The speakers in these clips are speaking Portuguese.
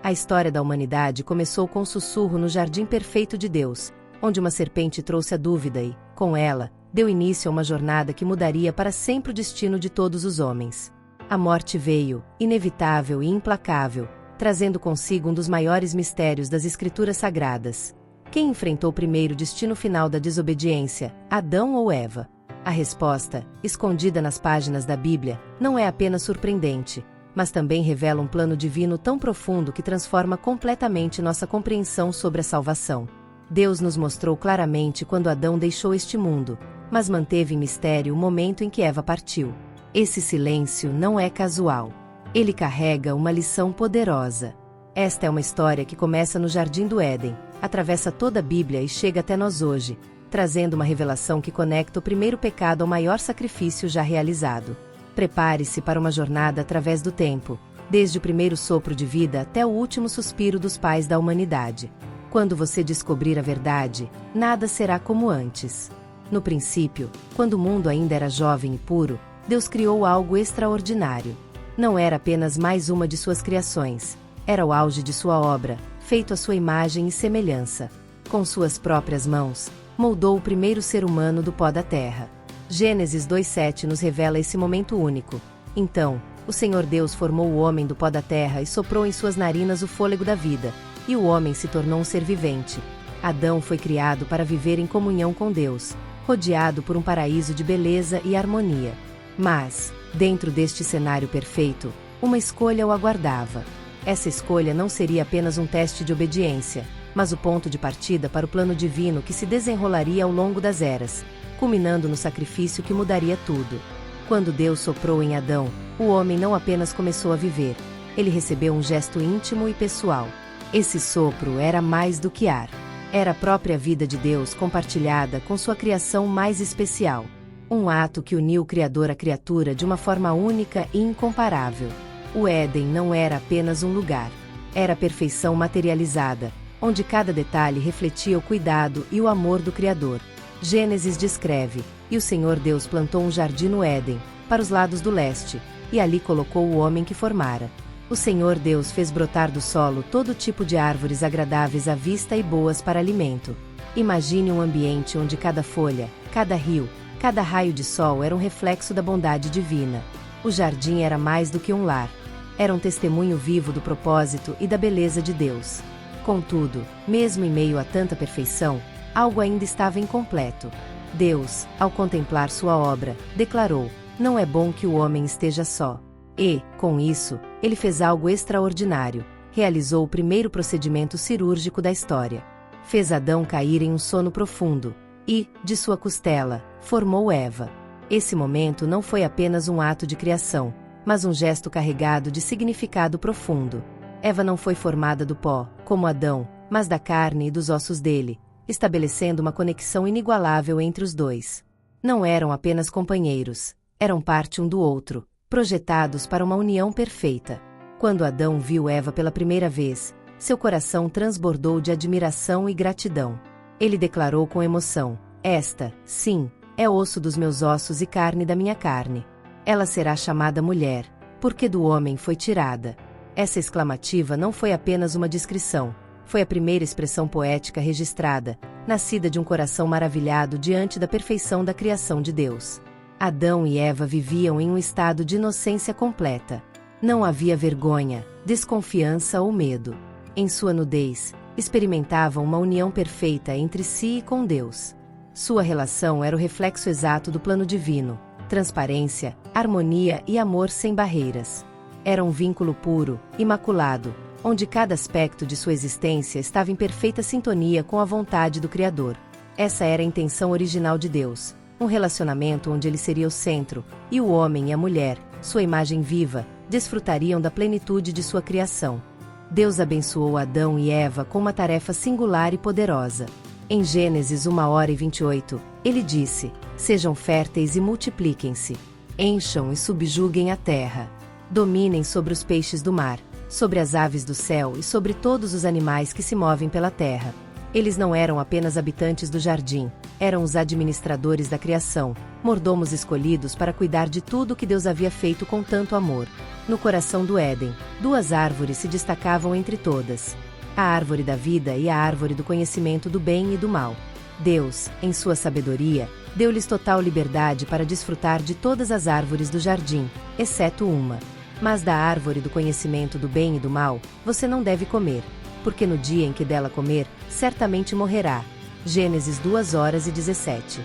A história da humanidade começou com um sussurro no jardim perfeito de Deus, onde uma serpente trouxe a dúvida e, com ela, deu início a uma jornada que mudaria para sempre o destino de todos os homens. A morte veio, inevitável e implacável, trazendo consigo um dos maiores mistérios das Escrituras Sagradas. Quem enfrentou primeiro o destino final da desobediência, Adão ou Eva? A resposta, escondida nas páginas da Bíblia, não é apenas surpreendente, mas também revela um plano divino tão profundo que transforma completamente nossa compreensão sobre a salvação. Deus nos mostrou claramente quando Adão deixou este mundo, mas manteve em mistério o momento em que Eva partiu. Esse silêncio não é casual. Ele carrega uma lição poderosa. Esta é uma história que começa no Jardim do Éden, atravessa toda a Bíblia e chega até nós hoje, trazendo uma revelação que conecta o primeiro pecado ao maior sacrifício já realizado. Prepare-se para uma jornada através do tempo, desde o primeiro sopro de vida até o último suspiro dos pais da humanidade. Quando você descobrir a verdade, nada será como antes. No princípio, quando o mundo ainda era jovem e puro, Deus criou algo extraordinário. Não era apenas mais uma de suas criações, era o auge de sua obra, feito à sua imagem e semelhança. Com suas próprias mãos, moldou o primeiro ser humano do pó da terra. Gênesis 2:7 nos revela esse momento único. Então, o Senhor Deus formou o homem do pó da terra e soprou em suas narinas o fôlego da vida, e o homem se tornou um ser vivente. Adão foi criado para viver em comunhão com Deus, rodeado por um paraíso de beleza e harmonia. Mas, dentro deste cenário perfeito, uma escolha o aguardava. Essa escolha não seria apenas um teste de obediência, mas o ponto de partida para o plano divino que se desenrolaria ao longo das eras, culminando no sacrifício que mudaria tudo. Quando Deus soprou em Adão, o homem não apenas começou a viver, ele recebeu um gesto íntimo e pessoal. Esse sopro era mais do que ar. Era a própria vida de Deus compartilhada com sua criação mais especial. Um ato que uniu o Criador à criatura de uma forma única e incomparável. O Éden não era apenas um lugar. Era a perfeição materializada, onde cada detalhe refletia o cuidado e o amor do Criador. Gênesis descreve, e o Senhor Deus plantou um jardim no Éden, para os lados do leste, e ali colocou o homem que formara. O Senhor Deus fez brotar do solo todo tipo de árvores agradáveis à vista e boas para alimento. Imagine um ambiente onde cada folha, cada rio, cada raio de sol era um reflexo da bondade divina. O jardim era mais do que um lar. Era um testemunho vivo do propósito e da beleza de Deus. Contudo, mesmo em meio a tanta perfeição, algo ainda estava incompleto. Deus, ao contemplar sua obra, declarou: "Não é bom que o homem esteja só." E, com isso, ele fez algo extraordinário. Realizou o primeiro procedimento cirúrgico da história. Fez Adão cair em um sono profundo e, de sua costela, formou Eva. Esse momento não foi apenas um ato de criação, mas um gesto carregado de significado profundo. Eva não foi formada do pó, como Adão, mas da carne e dos ossos dele, estabelecendo uma conexão inigualável entre os dois. Não eram apenas companheiros, eram parte um do outro, projetados para uma união perfeita. Quando Adão viu Eva pela primeira vez, seu coração transbordou de admiração e gratidão. Ele declarou com emoção: "Esta, sim, é osso dos meus ossos e carne da minha carne. Ela será chamada mulher, porque do homem foi tirada." Essa exclamativa não foi apenas uma descrição, foi a primeira expressão poética registrada, nascida de um coração maravilhado diante da perfeição da criação de Deus. Adão e Eva viviam em um estado de inocência completa. Não havia vergonha, desconfiança ou medo. Em sua nudez, experimentavam uma união perfeita entre si e com Deus. Sua relação era o reflexo exato do plano divino: transparência, harmonia e amor sem barreiras. Era um vínculo puro, imaculado, onde cada aspecto de sua existência estava em perfeita sintonia com a vontade do Criador. Essa era a intenção original de Deus, um relacionamento onde ele seria o centro, e o homem e a mulher, sua imagem viva, desfrutariam da plenitude de sua criação. Deus abençoou Adão e Eva com uma tarefa singular e poderosa. Em Gênesis 1:28, ele disse: "Sejam férteis e multipliquem-se. Encham e subjuguem a terra. Dominem sobre os peixes do mar, sobre as aves do céu e sobre todos os animais que se movem pela terra." Eles não eram apenas habitantes do jardim, eram os administradores da criação, mordomos escolhidos para cuidar de tudo que Deus havia feito com tanto amor. No coração do Éden, duas árvores se destacavam entre todas: a árvore da vida e a árvore do conhecimento do bem e do mal. Deus, em sua sabedoria, deu-lhes total liberdade para desfrutar de todas as árvores do jardim, exceto uma. Mas da árvore do conhecimento do bem e do mal, você não deve comer, porque no dia em que dela comer, certamente morrerá. Gênesis 2:17.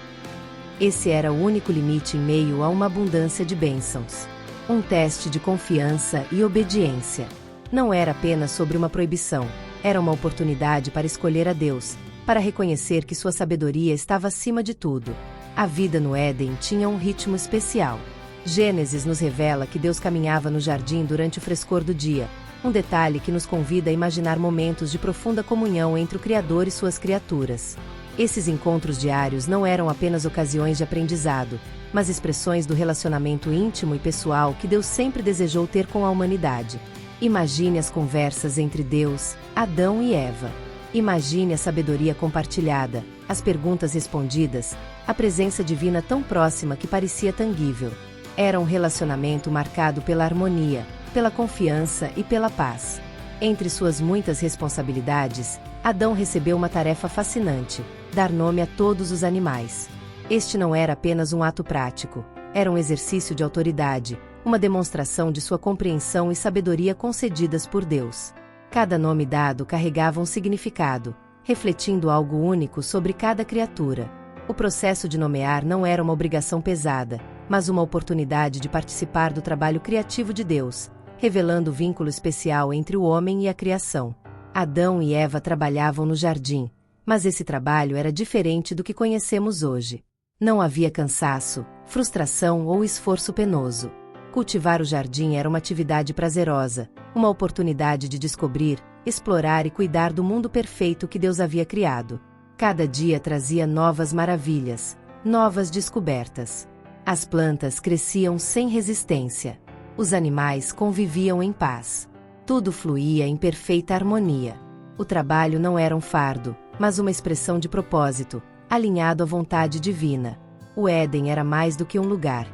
Esse era o único limite em meio a uma abundância de bênçãos. Um teste de confiança e obediência. Não era apenas sobre uma proibição, era uma oportunidade para escolher a Deus, para reconhecer que sua sabedoria estava acima de tudo. A vida no Éden tinha um ritmo especial. Gênesis nos revela que Deus caminhava no jardim durante o frescor do dia, um detalhe que nos convida a imaginar momentos de profunda comunhão entre o Criador e suas criaturas. Esses encontros diários não eram apenas ocasiões de aprendizado, mas expressões do relacionamento íntimo e pessoal que Deus sempre desejou ter com a humanidade. Imagine as conversas entre Deus, Adão e Eva. Imagine a sabedoria compartilhada, as perguntas respondidas, a presença divina tão próxima que parecia tangível. Era um relacionamento marcado pela harmonia, pela confiança e pela paz. Entre suas muitas responsabilidades, Adão recebeu uma tarefa fascinante: dar nome a todos os animais. Este não era apenas um ato prático, era um exercício de autoridade, uma demonstração de sua compreensão e sabedoria concedidas por Deus. Cada nome dado carregava um significado, refletindo algo único sobre cada criatura. O processo de nomear não era uma obrigação pesada, mas uma oportunidade de participar do trabalho criativo de Deus, revelando o vínculo especial entre o homem e a criação. Adão e Eva trabalhavam no jardim, mas esse trabalho era diferente do que conhecemos hoje. Não havia cansaço, frustração ou esforço penoso. Cultivar o jardim era uma atividade prazerosa, uma oportunidade de descobrir, explorar e cuidar do mundo perfeito que Deus havia criado. Cada dia trazia novas maravilhas, novas descobertas. As plantas cresciam sem resistência. Os animais conviviam em paz. Tudo fluía em perfeita harmonia. O trabalho não era um fardo, mas uma expressão de propósito, alinhado à vontade divina. O Éden era mais do que um lugar.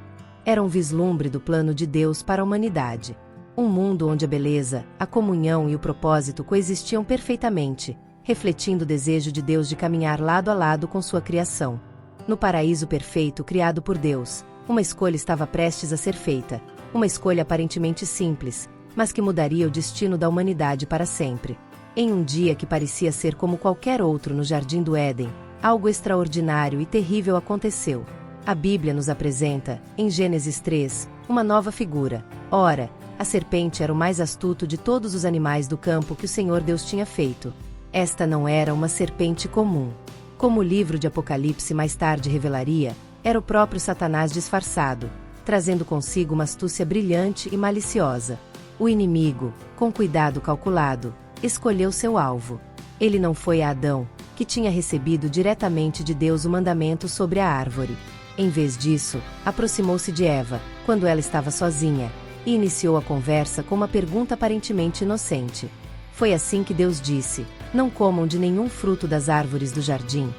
Era um vislumbre do plano de Deus para a humanidade. Um mundo onde a beleza, a comunhão e o propósito coexistiam perfeitamente, refletindo o desejo de Deus de caminhar lado a lado com sua criação. No paraíso perfeito criado por Deus, uma escolha estava prestes a ser feita, uma escolha aparentemente simples, mas que mudaria o destino da humanidade para sempre. Em um dia que parecia ser como qualquer outro no Jardim do Éden, algo extraordinário e terrível aconteceu. A Bíblia nos apresenta, em Gênesis 3, uma nova figura. Ora, a serpente era o mais astuto de todos os animais do campo que o Senhor Deus tinha feito. Esta não era uma serpente comum. Como o livro de Apocalipse mais tarde revelaria, era o próprio Satanás disfarçado, trazendo consigo uma astúcia brilhante e maliciosa. O inimigo, com cuidado calculado, escolheu seu alvo. Ele não foi a Adão, que tinha recebido diretamente de Deus o mandamento sobre a árvore. Em vez disso, aproximou-se de Eva, quando ela estava sozinha, e iniciou a conversa com uma pergunta aparentemente inocente. Foi assim que Deus disse: "Não comam de nenhum fruto das árvores do jardim."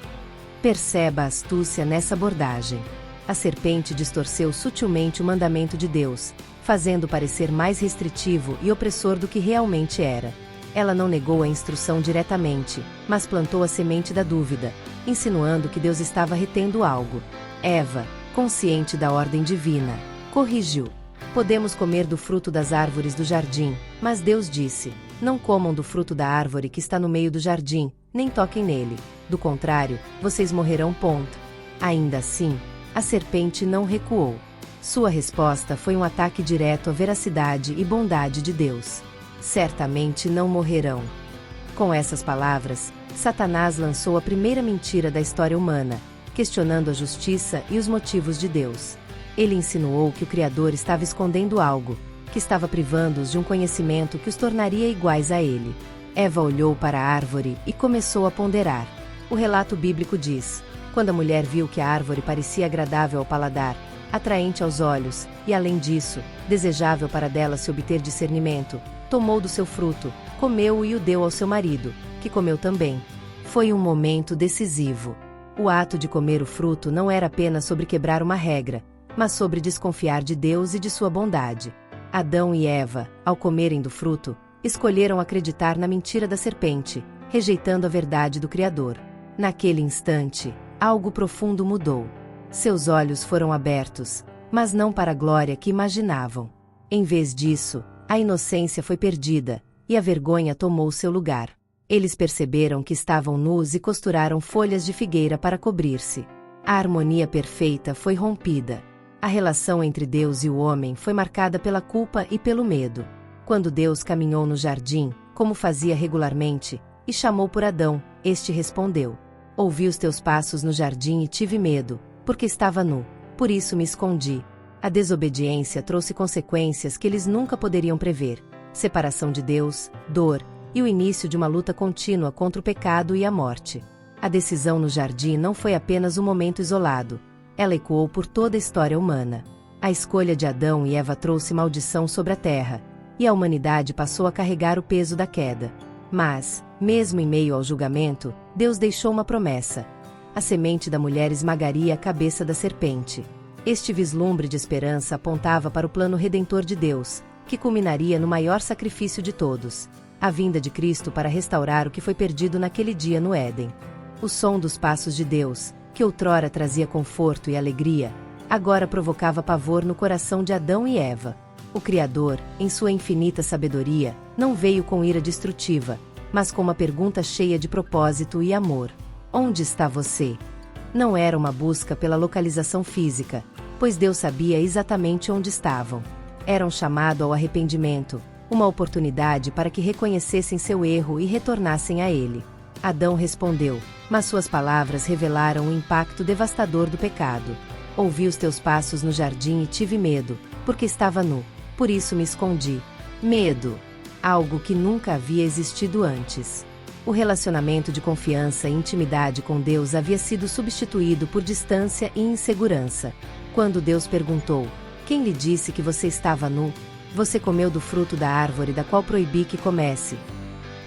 Perceba a astúcia nessa abordagem. A serpente distorceu sutilmente o mandamento de Deus, fazendo parecer mais restritivo e opressor do que realmente era. Ela não negou a instrução diretamente, mas plantou a semente da dúvida, insinuando que Deus estava retendo algo. Eva, consciente da ordem divina, corrigiu: "Podemos comer do fruto das árvores do jardim, mas Deus disse: não comam do fruto da árvore que está no meio do jardim, nem toquem nele. Do contrário, vocês morrerão. Ponto." Ainda assim, a serpente não recuou. Sua resposta foi um ataque direto à veracidade e bondade de Deus. "Certamente não morrerão." Com essas palavras, Satanás lançou a primeira mentira da história humana, questionando a justiça e os motivos de Deus. Ele insinuou que o Criador estava escondendo algo, que estava privando-os de um conhecimento que os tornaria iguais a ele. Eva olhou para a árvore e começou a ponderar. O relato bíblico diz: quando a mulher viu que a árvore parecia agradável ao paladar, atraente aos olhos, e além disso, desejável para dela se obter discernimento, tomou do seu fruto, comeu-o e o deu ao seu marido, que comeu também. Foi um momento decisivo. O ato de comer o fruto não era apenas sobre quebrar uma regra, mas sobre desconfiar de Deus e de sua bondade. Adão e Eva, ao comerem do fruto, escolheram acreditar na mentira da serpente, rejeitando a verdade do Criador. Naquele instante, algo profundo mudou. Seus olhos foram abertos, mas não para a glória que imaginavam. Em vez disso, a inocência foi perdida, e a vergonha tomou seu lugar. Eles perceberam que estavam nus e costuraram folhas de figueira para cobrir-se. A harmonia perfeita foi rompida. A relação entre Deus e o homem foi marcada pela culpa e pelo medo. Quando Deus caminhou no jardim, como fazia regularmente, e chamou por Adão, este respondeu: ouvi os teus passos no jardim e tive medo, porque estava nu, por isso me escondi. A desobediência trouxe consequências que eles nunca poderiam prever: separação de Deus, dor, e o início de uma luta contínua contra o pecado e a morte. A decisão no jardim não foi apenas um momento isolado, ela ecoou por toda a história humana. A escolha de Adão e Eva trouxe maldição sobre a terra, e a humanidade passou a carregar o peso da queda. Mas, mesmo em meio ao julgamento, Deus deixou uma promessa: a semente da mulher esmagaria a cabeça da serpente. Este vislumbre de esperança apontava para o plano redentor de Deus, que culminaria no maior sacrifício de todos: a vinda de Cristo para restaurar o que foi perdido naquele dia no Éden. O som dos passos de Deus, que outrora trazia conforto e alegria, agora provocava pavor no coração de Adão e Eva. O Criador, em sua infinita sabedoria, não veio com ira destrutiva, mas com uma pergunta cheia de propósito e amor: onde está você? Não era uma busca pela localização física, pois Deus sabia exatamente onde estavam. Era um chamado ao arrependimento, uma oportunidade para que reconhecessem seu erro e retornassem a Ele. Adão respondeu, mas suas palavras revelaram o impacto devastador do pecado. Ouvi os teus passos no jardim e tive medo, porque estava nu, por isso me escondi. Medo. Algo que nunca havia existido antes. O relacionamento de confiança e intimidade com Deus havia sido substituído por distância e insegurança. Quando Deus perguntou: quem lhe disse que você estava nu? Você comeu do fruto da árvore da qual proibi que comesse.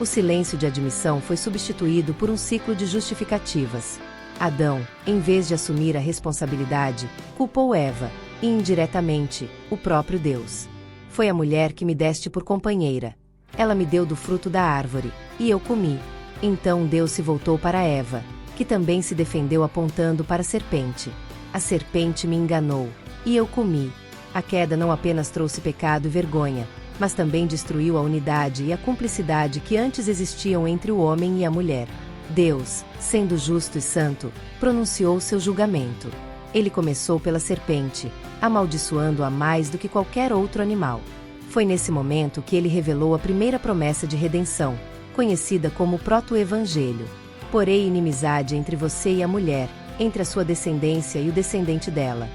O silêncio de admissão foi substituído por um ciclo de justificativas. Adão, em vez de assumir a responsabilidade, culpou Eva, e indiretamente, o próprio Deus. Foi a mulher que me deste por companheira. Ela me deu do fruto da árvore, e eu comi. Então Deus se voltou para Eva, que também se defendeu apontando para a serpente. A serpente me enganou, e eu comi. A queda não apenas trouxe pecado e vergonha, mas também destruiu a unidade e a cumplicidade que antes existiam entre o homem e a mulher. Deus, sendo justo e santo, pronunciou seu julgamento. Ele começou pela serpente, amaldiçoando-a mais do que qualquer outro animal. Foi nesse momento que ele revelou a primeira promessa de redenção, conhecida como o proto-evangelho. Porém inimizade entre você e a mulher, entre a sua descendência e o descendente dela.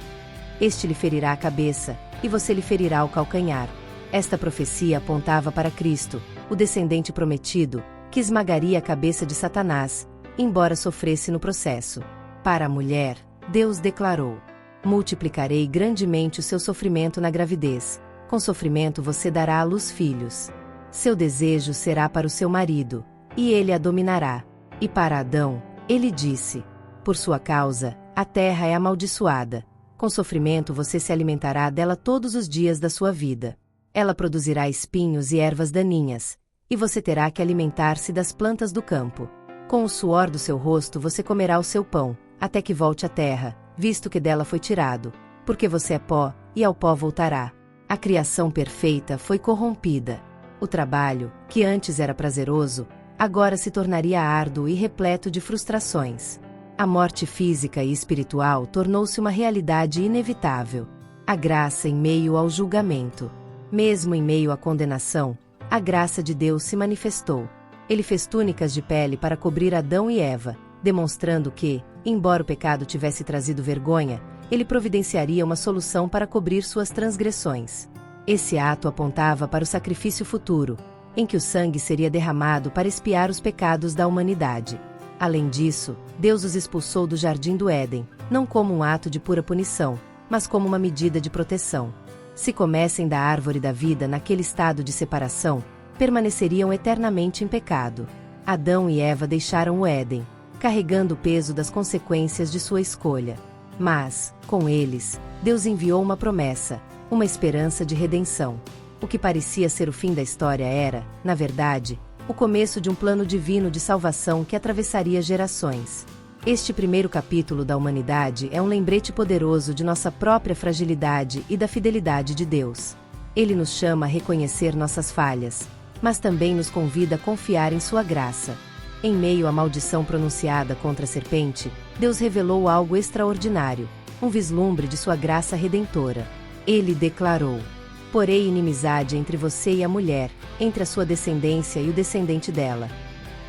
Este lhe ferirá a cabeça, e você lhe ferirá o calcanhar. Esta profecia apontava para Cristo, o descendente prometido, que esmagaria a cabeça de Satanás, embora sofresse no processo. Para a mulher, Deus declarou: multiplicarei grandemente o seu sofrimento na gravidez. Com sofrimento você dará à luz filhos. Seu desejo será para o seu marido, e ele a dominará. E para Adão, ele disse: por sua causa, a terra é amaldiçoada. Com sofrimento você se alimentará dela todos os dias da sua vida. Ela produzirá espinhos e ervas daninhas, e você terá que alimentar-se das plantas do campo. Com o suor do seu rosto você comerá o seu pão, até que volte à terra, visto que dela foi tirado, porque você é pó, e ao pó voltará. A criação perfeita foi corrompida. O trabalho, que antes era prazeroso, agora se tornaria árduo e repleto de frustrações. A morte física e espiritual tornou-se uma realidade inevitável. A graça em meio ao julgamento. Mesmo em meio à condenação, a graça de Deus se manifestou. Ele fez túnicas de pele para cobrir Adão e Eva, demonstrando que, embora o pecado tivesse trazido vergonha, ele providenciaria uma solução para cobrir suas transgressões. Esse ato apontava para o sacrifício futuro, em que o sangue seria derramado para expiar os pecados da humanidade. Além disso, Deus os expulsou do jardim do Éden, não como um ato de pura punição, mas como uma medida de proteção. Se comessem da árvore da vida naquele estado de separação, permaneceriam eternamente em pecado. Adão e Eva deixaram o Éden, carregando o peso das consequências de sua escolha. Mas, com eles, Deus enviou uma promessa, uma esperança de redenção. O que parecia ser o fim da história era, na verdade, o começo de um plano divino de salvação que atravessaria gerações. Este primeiro capítulo da humanidade é um lembrete poderoso de nossa própria fragilidade e da fidelidade de Deus. Ele nos chama a reconhecer nossas falhas, mas também nos convida a confiar em sua graça. Em meio à maldição pronunciada contra a serpente, Deus revelou algo extraordinário, um vislumbre de sua graça redentora. Ele declarou: "Porei inimizade entre você e a mulher, entre a sua descendência e o descendente dela.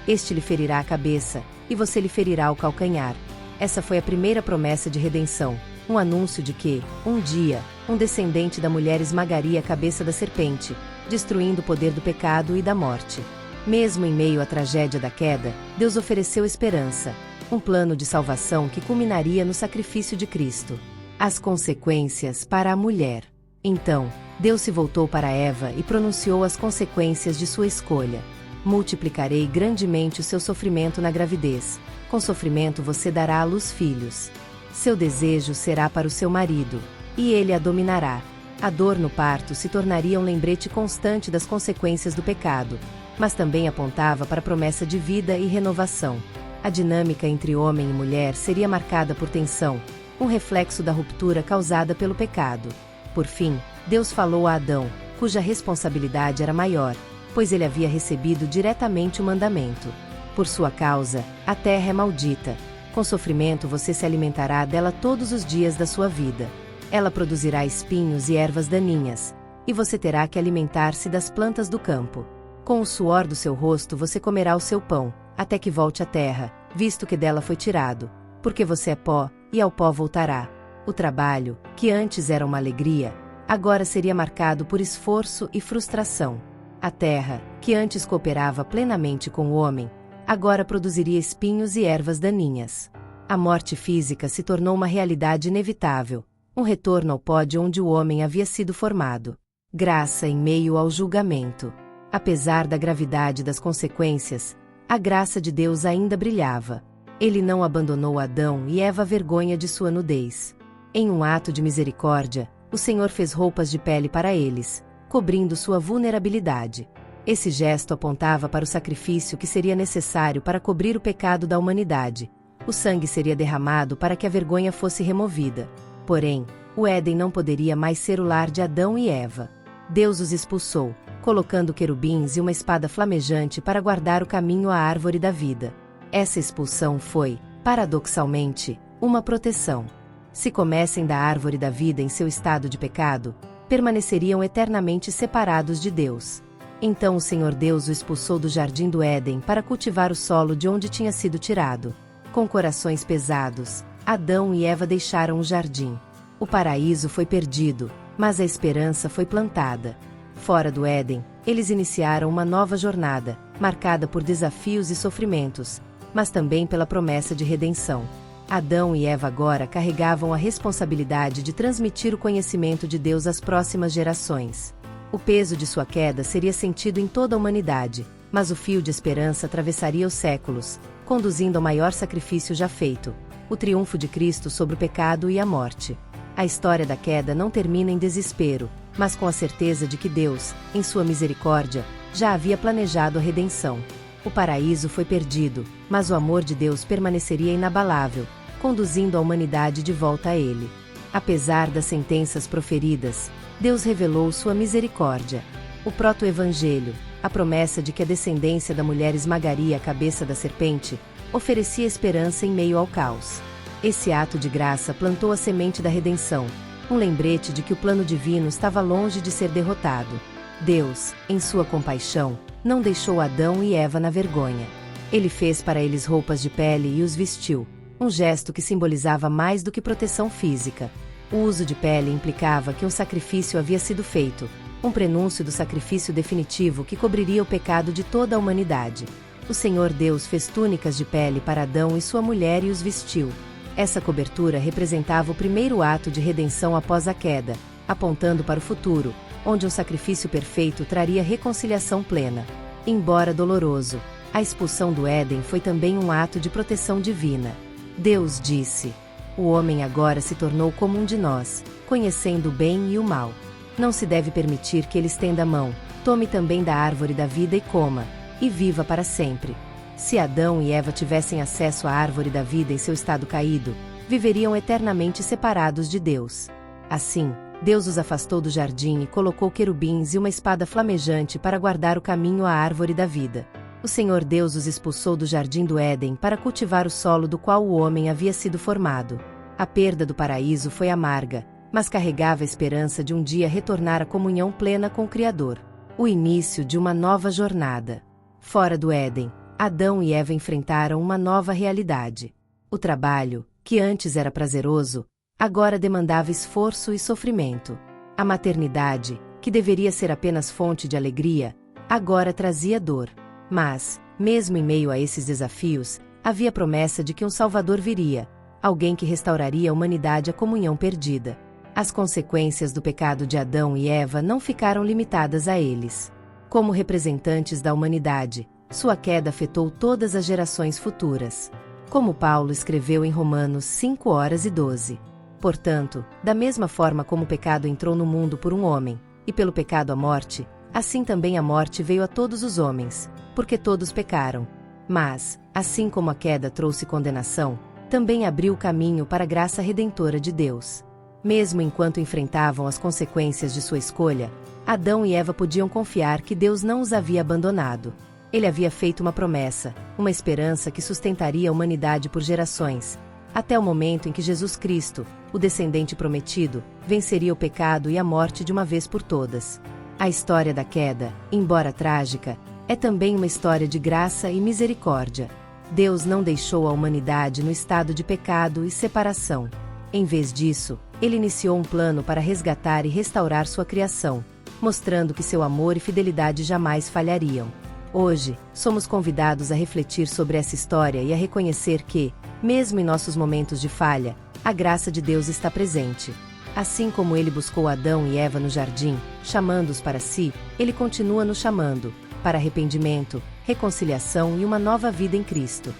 Este lhe ferirá a cabeça, e você lhe ferirá o calcanhar." Essa foi a primeira promessa de redenção, um anúncio de que, um dia, um descendente da mulher esmagaria a cabeça da serpente, destruindo o poder do pecado e da morte. Mesmo em meio à tragédia da queda, Deus ofereceu esperança, um plano de salvação que culminaria no sacrifício de Cristo. As consequências para a mulher. Então, Deus se voltou para Eva e pronunciou as consequências de sua escolha. "Multiplicarei grandemente o seu sofrimento na gravidez. Com sofrimento você dará à luz filhos. Seu desejo será para o seu marido, e ele a dominará." A dor no parto se tornaria um lembrete constante das consequências do pecado, mas também apontava para a promessa de vida e renovação. A dinâmica entre homem e mulher seria marcada por tensão, um reflexo da ruptura causada pelo pecado. Por fim, Deus falou a Adão, cuja responsabilidade era maior, pois ele havia recebido diretamente o mandamento. "Por sua causa, a terra é maldita. Com sofrimento você se alimentará dela todos os dias da sua vida. Ela produzirá espinhos e ervas daninhas, e você terá que alimentar-se das plantas do campo. Com o suor do seu rosto você comerá o seu pão, até que volte à terra, visto que dela foi tirado, porque você é pó, e ao pó voltará." O trabalho, que antes era uma alegria, agora seria marcado por esforço e frustração. A terra, que antes cooperava plenamente com o homem, agora produziria espinhos e ervas daninhas. A morte física se tornou uma realidade inevitável, um retorno ao pó de onde o homem havia sido formado. Graça em meio ao julgamento. Apesar da gravidade das consequências, a graça de Deus ainda brilhava. Ele não abandonou Adão e Eva à vergonha de sua nudez. Em um ato de misericórdia, o Senhor fez roupas de pele para eles, cobrindo sua vulnerabilidade. Esse gesto apontava para o sacrifício que seria necessário para cobrir o pecado da humanidade. O sangue seria derramado para que a vergonha fosse removida. Porém, o Éden não poderia mais ser o lar de Adão e Eva. Deus os expulsou, colocando querubins e uma espada flamejante para guardar o caminho à árvore da vida. Essa expulsão foi, paradoxalmente, uma proteção. Se comessem da árvore da vida em seu estado de pecado, permaneceriam eternamente separados de Deus. Então o Senhor Deus o expulsou do jardim do Éden para cultivar o solo de onde tinha sido tirado. Com corações pesados, Adão e Eva deixaram o jardim. O paraíso foi perdido, mas a esperança foi plantada. Fora do Éden, eles iniciaram uma nova jornada, marcada por desafios e sofrimentos, mas também pela promessa de redenção. Adão e Eva agora carregavam a responsabilidade de transmitir o conhecimento de Deus às próximas gerações. O peso de sua queda seria sentido em toda a humanidade, mas o fio de esperança atravessaria os séculos, conduzindo ao maior sacrifício já feito, o triunfo de Cristo sobre o pecado e a morte. A história da queda não termina em desespero, mas com a certeza de que Deus, em sua misericórdia, já havia planejado a redenção. O paraíso foi perdido, mas o amor de Deus permaneceria inabalável, conduzindo a humanidade de volta a Ele. Apesar das sentenças proferidas, Deus revelou sua misericórdia. O proto-evangelho, a promessa de que a descendência da mulher esmagaria a cabeça da serpente, oferecia esperança em meio ao caos. Esse ato de graça plantou a semente da redenção, um lembrete de que o plano divino estava longe de ser derrotado. Deus, em sua compaixão, não deixou Adão e Eva na vergonha. Ele fez para eles roupas de pele e os vestiu, um gesto que simbolizava mais do que proteção física. O uso de pele implicava que um sacrifício havia sido feito, um prenúncio do sacrifício definitivo que cobriria o pecado de toda a humanidade. O Senhor Deus fez túnicas de pele para Adão e sua mulher e os vestiu. Essa cobertura representava o primeiro ato de redenção após a queda, apontando para o futuro, onde um sacrifício perfeito traria reconciliação plena. Embora doloroso, A expulsão do Éden foi também um ato de proteção divina. Deus disse: o homem agora se tornou como um de nós, conhecendo o bem e o mal. Não se deve permitir que ele estenda a mão, tome também da árvore da vida e coma, e viva para sempre. Se Adão e Eva tivessem acesso à árvore da vida em seu estado caído, viveriam eternamente separados de Deus. Assim, Deus os afastou do jardim e colocou querubins e uma espada flamejante para guardar o caminho à árvore da vida. O Senhor Deus os expulsou do jardim do Éden para cultivar o solo do qual o homem havia sido formado. A perda do paraíso foi amarga, mas carregava a esperança de um dia retornar à comunhão plena com o Criador. O início de uma nova jornada. Fora do Éden, Adão e Eva enfrentaram uma nova realidade. O trabalho, que antes era prazeroso, agora demandava esforço e sofrimento. A maternidade, que deveria ser apenas fonte de alegria, agora trazia dor. Mas, mesmo em meio a esses desafios, havia a promessa de que um Salvador viria, alguém que restauraria a humanidade à comunhão perdida. As consequências do pecado de Adão e Eva não ficaram limitadas a eles. Como representantes da humanidade, sua queda afetou todas as gerações futuras. Como Paulo escreveu em Romanos 5:12. Portanto, da mesma forma como o pecado entrou no mundo por um homem, e pelo pecado a morte, assim também a morte veio a todos os homens, porque todos pecaram. Mas, assim como a queda trouxe condenação, também abriu o caminho para a graça redentora de Deus. Mesmo enquanto enfrentavam as consequências de sua escolha, Adão e Eva podiam confiar que Deus não os havia abandonado. Ele havia feito uma promessa, uma esperança que sustentaria a humanidade por gerações, até o momento em que Jesus Cristo, o descendente prometido, venceria o pecado e a morte de uma vez por todas. A história da queda, embora trágica, é também uma história de graça e misericórdia. Deus não deixou a humanidade no estado de pecado e separação. Em vez disso, Ele iniciou um plano para resgatar e restaurar sua criação, mostrando que seu amor e fidelidade jamais falhariam. Hoje, somos convidados a refletir sobre essa história e a reconhecer que, mesmo em nossos momentos de falha, a graça de Deus está presente. Assim como Ele buscou Adão e Eva no jardim, chamando-os para si, Ele continua nos chamando, para arrependimento, reconciliação e uma nova vida em Cristo.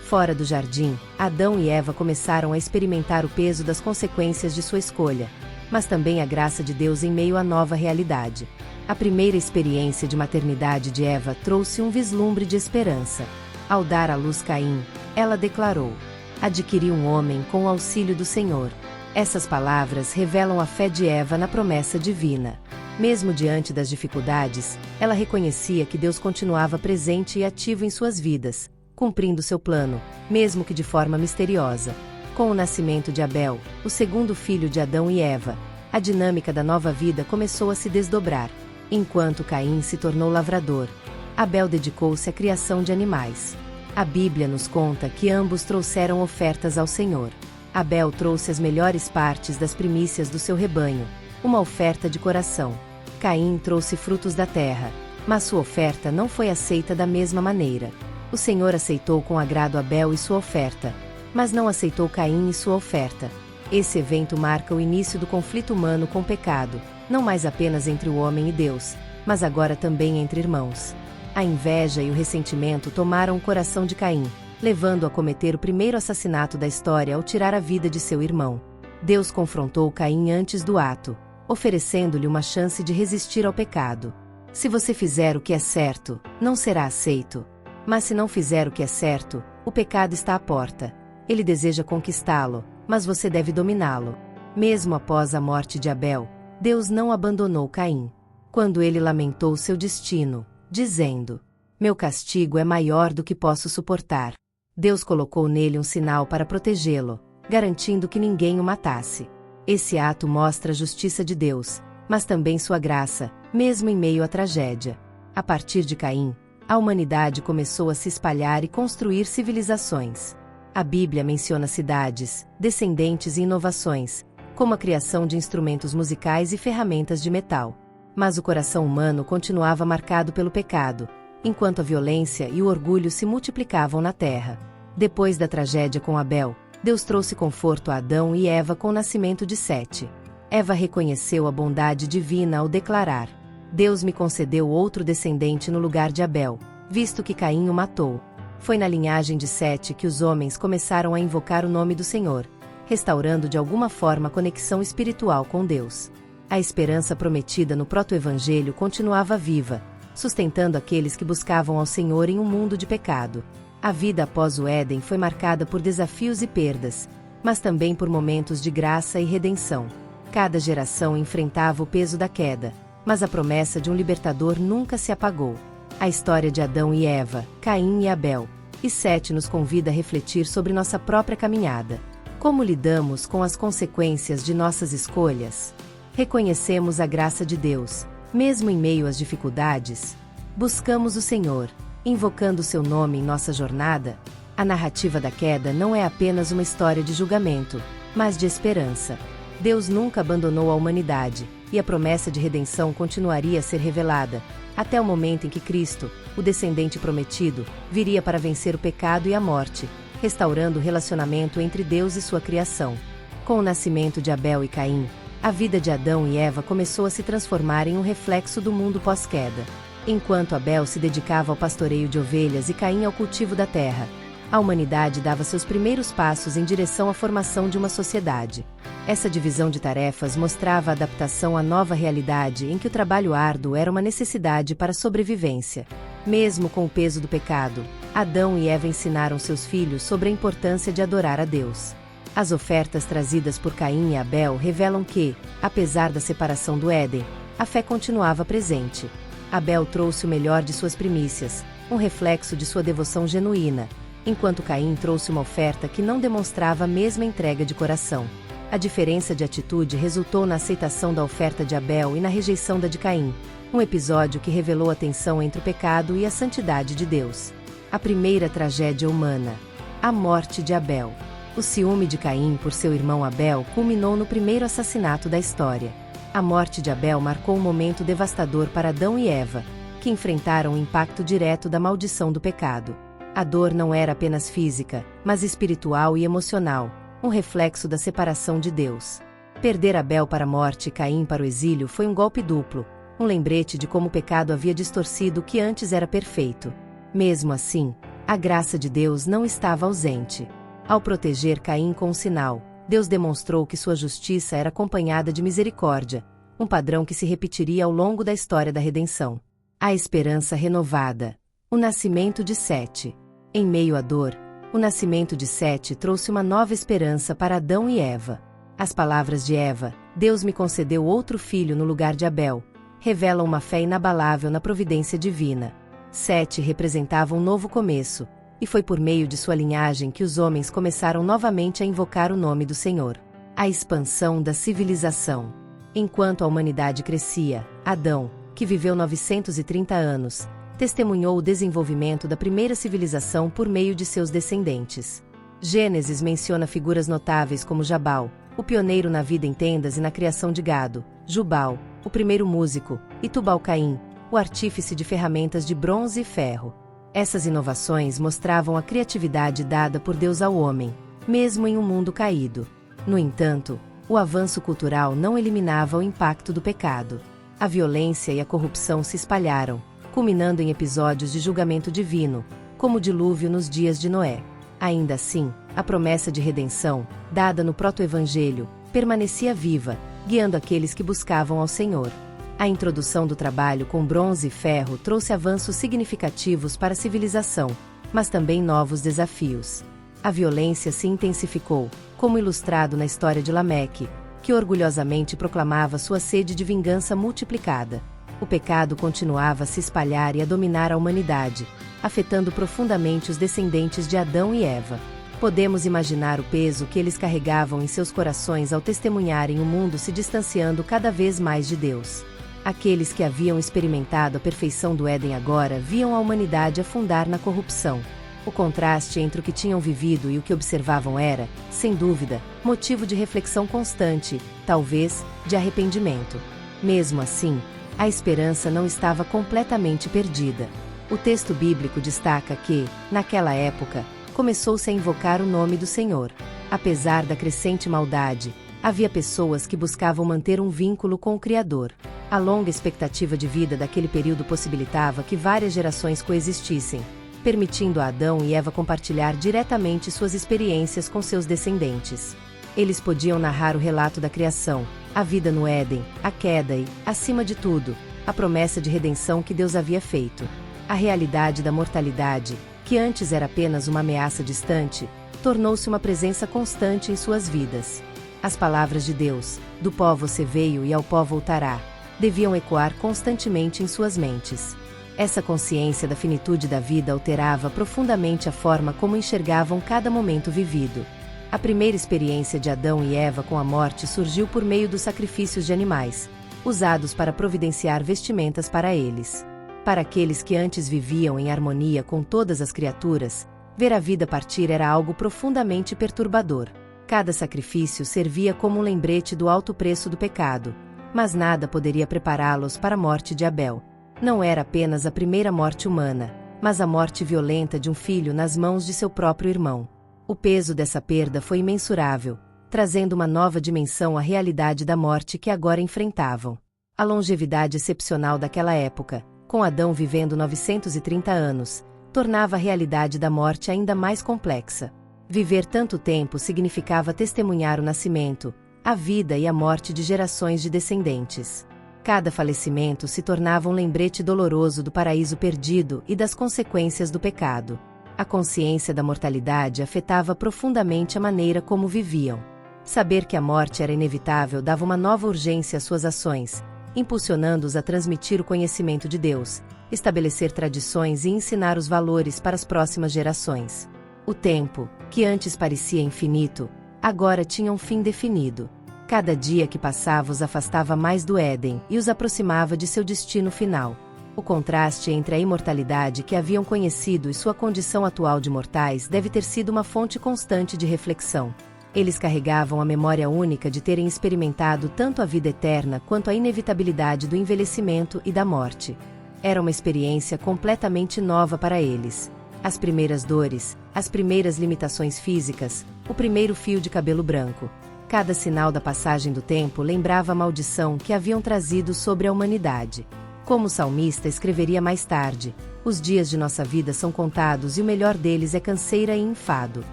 Fora do jardim, Adão e Eva começaram a experimentar o peso das consequências de sua escolha, mas também a graça de Deus em meio à nova realidade. A primeira experiência de maternidade de Eva trouxe um vislumbre de esperança. Ao dar à luz Caim, ela declarou: adquiri um homem com o auxílio do Senhor. Essas palavras revelam a fé de Eva na promessa divina. Mesmo diante das dificuldades, ela reconhecia que Deus continuava presente e ativo em suas vidas, cumprindo seu plano, mesmo que de forma misteriosa. Com o nascimento de Abel, o segundo filho de Adão e Eva, a dinâmica da nova vida começou a se desdobrar. Enquanto Caim se tornou lavrador, Abel dedicou-se à criação de animais. A Bíblia nos conta que ambos trouxeram ofertas ao Senhor. Abel trouxe as melhores partes das primícias do seu rebanho, uma oferta de coração. Caim trouxe frutos da terra, mas sua oferta não foi aceita da mesma maneira. O Senhor aceitou com agrado Abel e sua oferta, mas não aceitou Caim e sua oferta. Esse evento marca o início do conflito humano com o pecado, não mais apenas entre o homem e Deus, mas agora também entre irmãos. A inveja e o ressentimento tomaram o coração de Caim, levando-o a cometer o primeiro assassinato da história ao tirar a vida de seu irmão. Deus confrontou Caim antes do ato, oferecendo-lhe uma chance de resistir ao pecado. Se você fizer o que é certo, não será aceito. Mas se não fizer o que é certo, o pecado está à porta. Ele deseja conquistá-lo, mas você deve dominá-lo. Mesmo após a morte de Abel, Deus não abandonou Caim. Quando ele lamentou seu destino, dizendo: meu castigo é maior do que posso suportar. Deus colocou nele um sinal para protegê-lo, garantindo que ninguém o matasse. Esse ato mostra a justiça de Deus, mas também sua graça, mesmo em meio à tragédia. A partir de Caim, a humanidade começou a se espalhar e construir civilizações. A Bíblia menciona cidades, descendentes e inovações, como a criação de instrumentos musicais e ferramentas de metal. Mas o coração humano continuava marcado pelo pecado, enquanto a violência e o orgulho se multiplicavam na terra. Depois da tragédia com Abel, Deus trouxe conforto a Adão e Eva com o nascimento de Sete. Eva reconheceu a bondade divina ao declarar: Deus me concedeu outro descendente no lugar de Abel, visto que Caim o matou. Foi na linhagem de Sete que os homens começaram a invocar o nome do Senhor, restaurando de alguma forma a conexão espiritual com Deus. A esperança prometida no proto-evangelho continuava viva, sustentando aqueles que buscavam ao Senhor em um mundo de pecado. A vida após o Éden foi marcada por desafios e perdas, mas também por momentos de graça e redenção. Cada geração enfrentava o peso da queda, mas a promessa de um libertador nunca se apagou. A história de Adão e Eva, Caim e Abel, e Sete nos convida a refletir sobre nossa própria caminhada. Como lidamos com as consequências de nossas escolhas? Reconhecemos a graça de Deus, mesmo em meio às dificuldades? Buscamos o Senhor, invocando seu nome em nossa jornada? A narrativa da queda não é apenas uma história de julgamento, mas de esperança. Deus nunca abandonou a humanidade, e a promessa de redenção continuaria a ser revelada, até o momento em que Cristo, o descendente prometido, viria para vencer o pecado e a morte, restaurando o relacionamento entre Deus e sua criação. Com o nascimento de Abel e Caim, a vida de Adão e Eva começou a se transformar em um reflexo do mundo pós-queda. Enquanto Abel se dedicava ao pastoreio de ovelhas e Caim ao cultivo da terra, a humanidade dava seus primeiros passos em direção à formação de uma sociedade. Essa divisão de tarefas mostrava a adaptação à nova realidade em que o trabalho árduo era uma necessidade para a sobrevivência. Mesmo com o peso do pecado, Adão e Eva ensinaram seus filhos sobre a importância de adorar a Deus. As ofertas trazidas por Caim e Abel revelam que, apesar da separação do Éden, a fé continuava presente. Abel trouxe o melhor de suas primícias, um reflexo de sua devoção genuína, enquanto Caim trouxe uma oferta que não demonstrava a mesma entrega de coração. A diferença de atitude resultou na aceitação da oferta de Abel e na rejeição da de Caim, um episódio que revelou a tensão entre o pecado e a santidade de Deus. A primeira tragédia humana. A morte de Abel. O ciúme de Caim por seu irmão Abel culminou no primeiro assassinato da história. A morte de Abel marcou um momento devastador para Adão e Eva, que enfrentaram o impacto direto da maldição do pecado. A dor não era apenas física, mas espiritual e emocional, um reflexo da separação de Deus. Perder Abel para a morte e Caim para o exílio foi um golpe duplo, um lembrete de como o pecado havia distorcido o que antes era perfeito. Mesmo assim, a graça de Deus não estava ausente. Ao proteger Caim com um sinal, Deus demonstrou que sua justiça era acompanhada de misericórdia, um padrão que se repetiria ao longo da história da redenção. A esperança renovada. O nascimento de Sete. Em meio à dor, o nascimento de Sete trouxe uma nova esperança para Adão e Eva. As palavras de Eva, Deus me concedeu outro filho no lugar de Abel, revelam uma fé inabalável na providência divina. Sete representava um novo começo, e foi por meio de sua linhagem que os homens começaram novamente a invocar o nome do Senhor. A expansão da civilização. Enquanto a humanidade crescia, Adão, que viveu 930 anos, testemunhou o desenvolvimento da primeira civilização por meio de seus descendentes. Gênesis menciona figuras notáveis como Jabal, o pioneiro na vida em tendas e na criação de gado, Jubal, o primeiro músico, e Tubal-Caim, o artífice de ferramentas de bronze e ferro. Essas inovações mostravam a criatividade dada por Deus ao homem, mesmo em um mundo caído. No entanto, o avanço cultural não eliminava o impacto do pecado. A violência e a corrupção se espalharam, culminando em episódios de julgamento divino, como o dilúvio nos dias de Noé. Ainda assim, a promessa de redenção, dada no proto-evangelho, permanecia viva, guiando aqueles que buscavam ao Senhor. A introdução do trabalho com bronze e ferro trouxe avanços significativos para a civilização, mas também novos desafios. A violência se intensificou, como ilustrado na história de Lameque, que orgulhosamente proclamava sua sede de vingança multiplicada. O pecado continuava a se espalhar e a dominar a humanidade, afetando profundamente os descendentes de Adão e Eva. Podemos imaginar o peso que eles carregavam em seus corações ao testemunharem o mundo se distanciando cada vez mais de Deus. Aqueles que haviam experimentado a perfeição do Éden agora viam a humanidade afundar na corrupção. O contraste entre o que tinham vivido e o que observavam era, sem dúvida, motivo de reflexão constante, talvez, de arrependimento. Mesmo assim, a esperança não estava completamente perdida. O texto bíblico destaca que, naquela época, começou-se a invocar o nome do Senhor. Apesar da crescente maldade, Havia pessoas que buscavam manter um vínculo com o Criador. A longa expectativa de vida daquele período possibilitava que várias gerações coexistissem, permitindo a Adão e Eva compartilhar diretamente suas experiências com seus descendentes. Eles podiam narrar o relato da criação, a vida no Éden, a queda e, acima de tudo, a promessa de redenção que Deus havia feito. A realidade da mortalidade, que antes era apenas uma ameaça distante, tornou-se uma presença constante em suas vidas. As palavras de Deus, do pó você veio e ao pó voltará, deviam ecoar constantemente em suas mentes. Essa consciência da finitude da vida alterava profundamente a forma como enxergavam cada momento vivido. A primeira experiência de Adão e Eva com a morte surgiu por meio dos sacrifícios de animais, usados para providenciar vestimentas para eles. Para aqueles que antes viviam em harmonia com todas as criaturas, ver a vida partir era algo profundamente perturbador. Cada sacrifício servia como um lembrete do alto preço do pecado, mas nada poderia prepará-los para a morte de Abel. Não era apenas a primeira morte humana, mas a morte violenta de um filho nas mãos de seu próprio irmão. O peso dessa perda foi imensurável, trazendo uma nova dimensão à realidade da morte que agora enfrentavam. A longevidade excepcional daquela época, com Adão vivendo 930 anos, tornava a realidade da morte ainda mais complexa. Viver tanto tempo significava testemunhar o nascimento, a vida e a morte de gerações de descendentes. Cada falecimento se tornava um lembrete doloroso do paraíso perdido e das consequências do pecado. A consciência da mortalidade afetava profundamente a maneira como viviam. Saber que a morte era inevitável dava uma nova urgência às suas ações, impulsionando-os a transmitir o conhecimento de Deus, estabelecer tradições e ensinar os valores para as próximas gerações. O tempo, que antes parecia infinito, agora tinha um fim definido. Cada dia que passava os afastava mais do Éden e os aproximava de seu destino final. O contraste entre a imortalidade que haviam conhecido e sua condição atual de mortais deve ter sido uma fonte constante de reflexão. Eles carregavam a memória única de terem experimentado tanto a vida eterna quanto a inevitabilidade do envelhecimento e da morte. Era uma experiência completamente nova para eles. As primeiras dores, as primeiras limitações físicas, o primeiro fio de cabelo branco. Cada sinal da passagem do tempo lembrava a maldição que haviam trazido sobre a humanidade. Como o salmista escreveria mais tarde, os dias de nossa vida são contados e o melhor deles é canseira e enfado.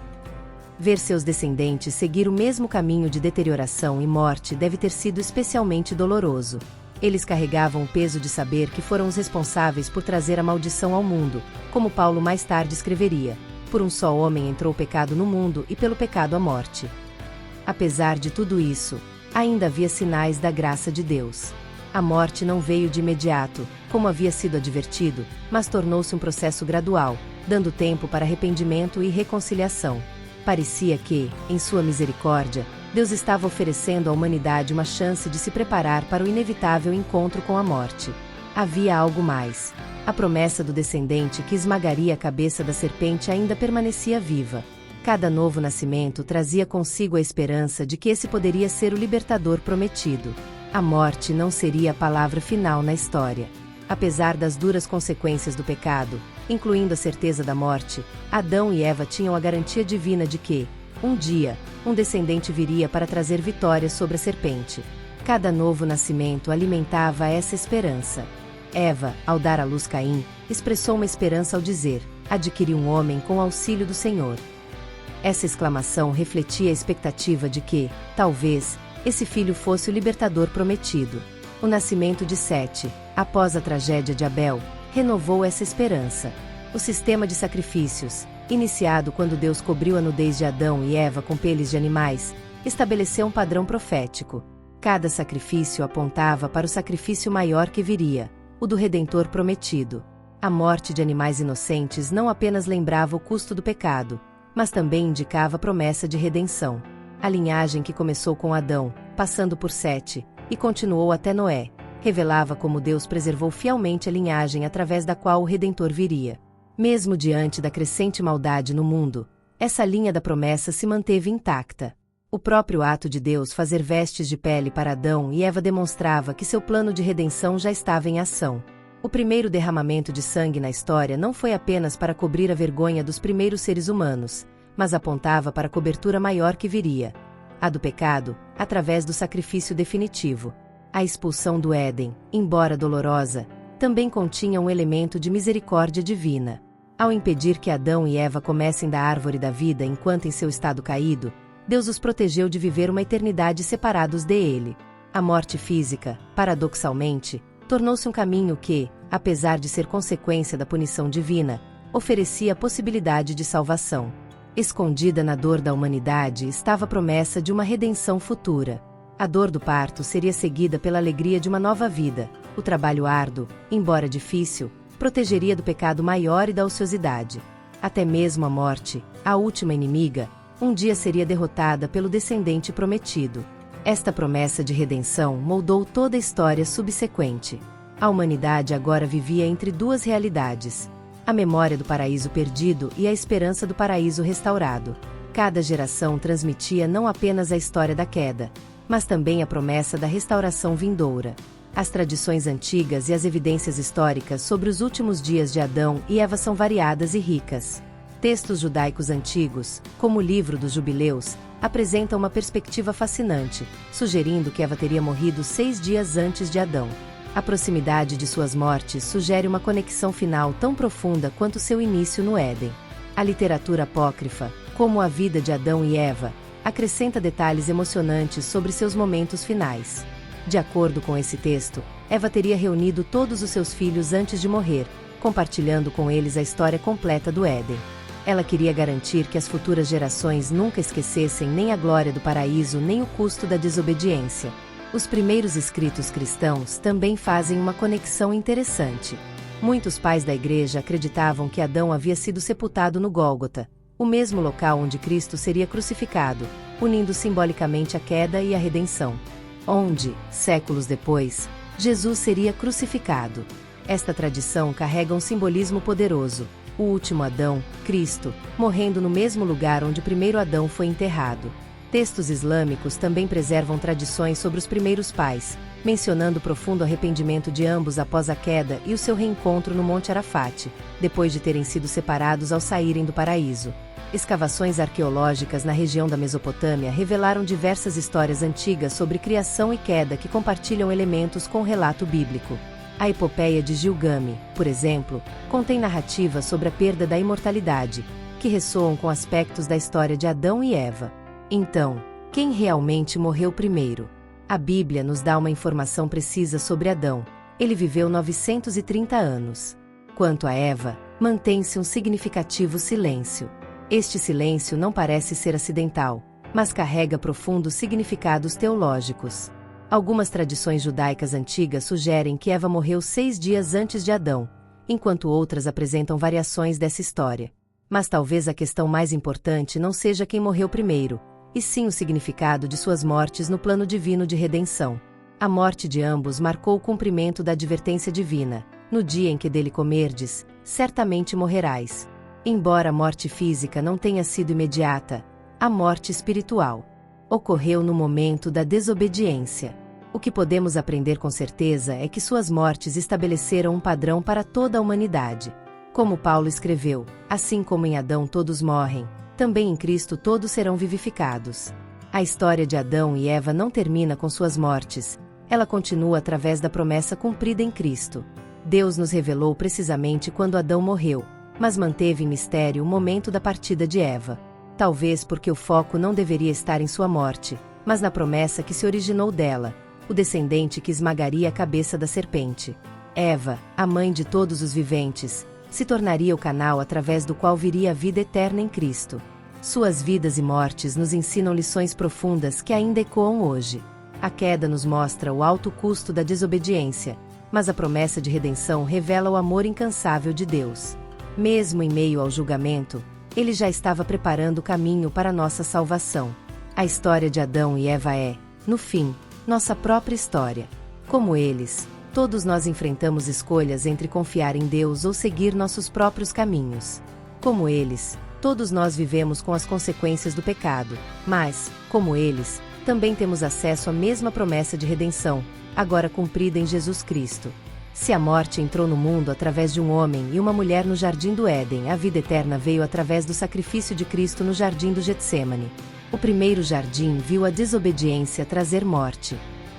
Ver seus descendentes seguir o mesmo caminho de deterioração e morte deve ter sido especialmente doloroso. Eles carregavam o peso de saber que foram os responsáveis por trazer a maldição ao mundo, como Paulo mais tarde escreveria: por um só homem entrou o pecado no mundo e pelo pecado a morte. Apesar de tudo isso, ainda havia sinais da graça de Deus. A morte não veio de imediato, como havia sido advertido, mas tornou-se um processo gradual, dando tempo para arrependimento e reconciliação. Parecia que, em sua misericórdia, Deus estava oferecendo à humanidade uma chance de se preparar para o inevitável encontro com a morte. Havia algo mais. A promessa do descendente que esmagaria a cabeça da serpente ainda permanecia viva. Cada novo nascimento trazia consigo a esperança de que esse poderia ser o libertador prometido. A morte não seria a palavra final na história. Apesar das duras consequências do pecado, incluindo a certeza da morte, Adão e Eva tinham a garantia divina de que, um dia, um descendente viria para trazer vitória sobre a serpente. Cada novo nascimento alimentava essa esperança. Eva, ao dar à luz Caim, expressou uma esperança ao dizer: adquiri um homem com o auxílio do Senhor. Essa exclamação refletia a expectativa de que, talvez, esse filho fosse o libertador prometido. O nascimento de Sete, após a tragédia de Abel, renovou essa esperança. O sistema de sacrifícios, iniciado quando Deus cobriu a nudez de Adão e Eva com peles de animais, estabeleceu um padrão profético. Cada sacrifício apontava para o sacrifício maior que viria, o do Redentor prometido. A morte de animais inocentes não apenas lembrava o custo do pecado, mas também indicava a promessa de redenção. A linhagem que começou com Adão, passando por Sete, e continuou até Noé, revelava como Deus preservou fielmente a linhagem através da qual o Redentor viria. Mesmo diante da crescente maldade no mundo, essa linha da promessa se manteve intacta. O próprio ato de Deus fazer vestes de pele para Adão e Eva demonstrava que seu plano de redenção já estava em ação. O primeiro derramamento de sangue na história não foi apenas para cobrir a vergonha dos primeiros seres humanos, mas apontava para a cobertura maior que viria. a do pecado, através do sacrifício definitivo. A expulsão do Éden, embora dolorosa, também continha um elemento de misericórdia divina. Ao impedir que Adão e Eva comessem da árvore da vida enquanto em seu estado caído, Deus os protegeu de viver uma eternidade separados dele. A morte física, paradoxalmente, tornou-se um caminho que, apesar de ser consequência da punição divina, oferecia a possibilidade de salvação. Escondida na dor da humanidade estava a promessa de uma redenção futura. A dor do parto seria seguida pela alegria de uma nova vida. O trabalho árduo, embora difícil, protegeria do pecado maior e da ociosidade. Até mesmo a morte, a última inimiga, um dia seria derrotada pelo descendente prometido. Esta promessa de redenção moldou toda a história subsequente. A humanidade agora vivia entre duas realidades: a memória do paraíso perdido e a esperança do paraíso restaurado. Cada geração transmitia não apenas a história da queda, mas também a promessa da restauração vindoura. As tradições antigas e as evidências históricas sobre os últimos dias de Adão e Eva são variadas e ricas. Textos judaicos antigos, como o Livro dos Jubileus, apresentam uma perspectiva fascinante, sugerindo que Eva teria morrido 6 dias antes de Adão. A proximidade de suas mortes sugere uma conexão final tão profunda quanto seu início no Éden. A literatura apócrifa, como a vida de Adão e Eva, acrescenta detalhes emocionantes sobre seus momentos finais. De acordo com esse texto, Eva teria reunido todos os seus filhos antes de morrer, compartilhando com eles a história completa do Éden. Ela queria garantir que as futuras gerações nunca esquecessem nem a glória do paraíso nem o custo da desobediência. Os primeiros escritos cristãos também fazem uma conexão interessante. Muitos pais da igreja acreditavam que Adão havia sido sepultado no Gólgota, o mesmo local onde Cristo seria crucificado, unindo simbolicamente a queda e a redenção. Onde, séculos depois, Jesus seria crucificado. Esta tradição carrega um simbolismo poderoso: o último Adão, Cristo, morrendo no mesmo lugar onde o primeiro Adão foi enterrado. Textos islâmicos também preservam tradições sobre os primeiros pais, mencionando o profundo arrependimento de ambos após a queda e o seu reencontro no Monte Arafat, depois de terem sido separados ao saírem do paraíso. Escavações arqueológicas na região da Mesopotâmia revelaram diversas histórias antigas sobre criação e queda que compartilham elementos com o relato bíblico. A epopeia de Gilgame, por exemplo, contém narrativas sobre a perda da imortalidade, que ressoam com aspectos da história de Adão e Eva. Então, quem realmente morreu primeiro? A Bíblia nos dá uma informação precisa sobre Adão. Ele viveu 930 anos. Quanto a Eva, mantém-se um significativo silêncio. Este silêncio não parece ser acidental, mas carrega profundos significados teológicos. Algumas tradições judaicas antigas sugerem que Eva morreu 6 dias antes de Adão, enquanto outras apresentam variações dessa história. Mas talvez a questão mais importante não seja quem morreu primeiro, e sim o significado de suas mortes no plano divino de redenção. A morte de ambos marcou o cumprimento da advertência divina: no dia em que dele comerdes, certamente morrerás. Embora a morte física não tenha sido imediata, a morte espiritual ocorreu no momento da desobediência. O que podemos aprender com certeza é que suas mortes estabeleceram um padrão para toda a humanidade. Como Paulo escreveu, assim como em Adão todos morrem, também em Cristo todos serão vivificados. A história de Adão e Eva não termina com suas mortes, ela continua através da promessa cumprida em Cristo. Deus nos revelou precisamente quando Adão morreu, mas manteve em mistério o momento da partida de Eva. Talvez porque o foco não deveria estar em sua morte, mas na promessa que se originou dela, o descendente que esmagaria a cabeça da serpente. Eva, a mãe de todos os viventes, se tornaria o canal através do qual viria a vida eterna em Cristo. Suas vidas e mortes nos ensinam lições profundas que ainda ecoam hoje. A queda nos mostra o alto custo da desobediência, mas a promessa de redenção revela o amor incansável de Deus. Mesmo em meio ao julgamento, ele já estava preparando o caminho para nossa salvação. A história de Adão e Eva é, no fim, nossa própria história. Como eles, todos nós enfrentamos escolhas entre confiar em Deus ou seguir nossos próprios caminhos. Como eles, todos nós vivemos com as consequências do pecado, mas, como eles, também temos acesso à mesma promessa de redenção, agora cumprida em Jesus Cristo. Se a morte entrou no mundo através de um homem e uma mulher no jardim do Éden, a vida eterna veio através do sacrifício de Cristo no jardim do Getsêmani. O primeiro jardim viu a desobediência trazer morte.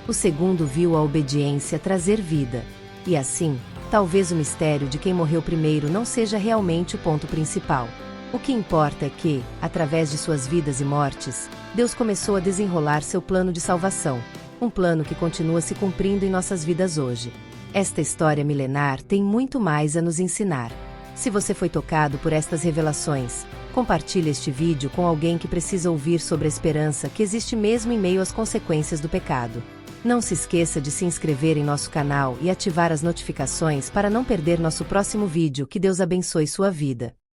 O segundo viu a obediência trazer vida. E assim, talvez o mistério de quem morreu primeiro não seja realmente o ponto principal. O que importa é que, através de suas vidas e mortes, Deus começou a desenrolar seu plano de salvação, um plano que continua se cumprindo em nossas vidas hoje. Esta história milenar tem muito mais a nos ensinar. Se você foi tocado por estas revelações, compartilhe este vídeo com alguém que precisa ouvir sobre a esperança que existe mesmo em meio às consequências do pecado. Não se esqueça de se inscrever em nosso canal e ativar as notificações para não perder nosso próximo vídeo. Que Deus abençoe sua vida.